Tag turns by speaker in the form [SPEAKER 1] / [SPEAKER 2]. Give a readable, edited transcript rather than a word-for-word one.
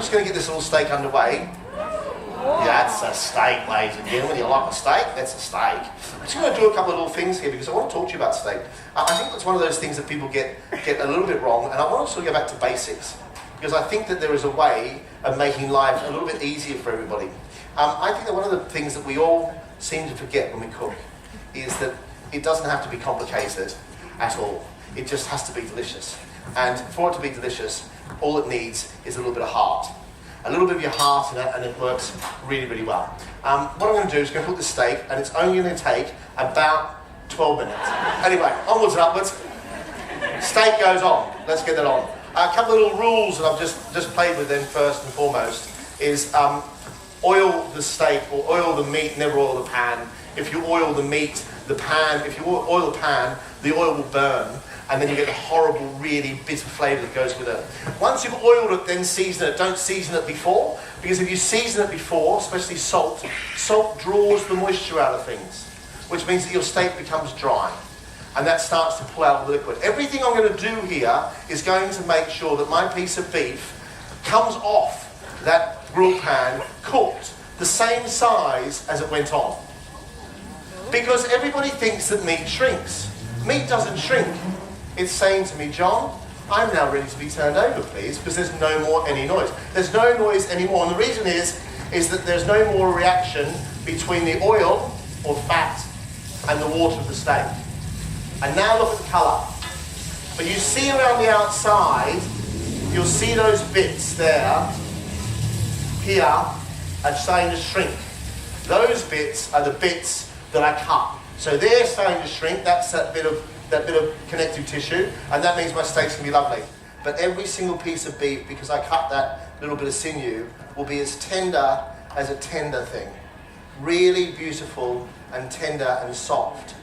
[SPEAKER 1] just going to get this little steak underway. That's a steak, ladies and gentlemen. You like a steak? That's a steak. I'm just going to do a couple of little things here because I want to talk to you about steak. I think that's one of those things that people get a little bit wrong, and I want to sort of go back to basics because I think that there is a way of making life a little bit easier for everybody. I think that one of the things that we all seem to forget when we cook is that it doesn't have to be complicated at all. It just has to be delicious. And for it to be delicious, all it needs is a little bit of heart. A little bit of your heart in it, and it works really, really well. What I'm going to do is going to cook the steak, and it's only going to take about 12 minutes. Anyway, onwards and upwards. Steak goes on. Let's get that on. A couple of little rules that I've just played with then first and foremost is oil the steak or oil the meat, never oil the pan. If you oil the meat, if you oil the pan, the oil will burn. And then you get the horrible, really bitter flavour that goes with it. Once you've oiled it, then season it. Don't season it before, because if you season it before, especially salt draws the moisture out of things, which means that your steak becomes dry. And that starts to pull out the liquid. Everything I'm going to do here is going to make sure that my piece of beef comes off that grill pan cooked the same size as it went on. Because everybody thinks that meat shrinks. Meat doesn't shrink. It's saying to me, John, I'm now ready to be turned over, please, because there's no more any noise. There's no noise anymore, and the reason is that there's no more reaction between the oil or fat and the water of the steak. And now look at the colour. But you see around the outside, you'll see those bits there, here, are starting to shrink. Those bits are the bits that I cut. So they're starting to shrink. That's that bit of connective tissue, and that means my steak's gonna be lovely. But every single piece of beef, because I cut that little bit of sinew, will be as tender as a tender thing. Really beautiful and tender and soft.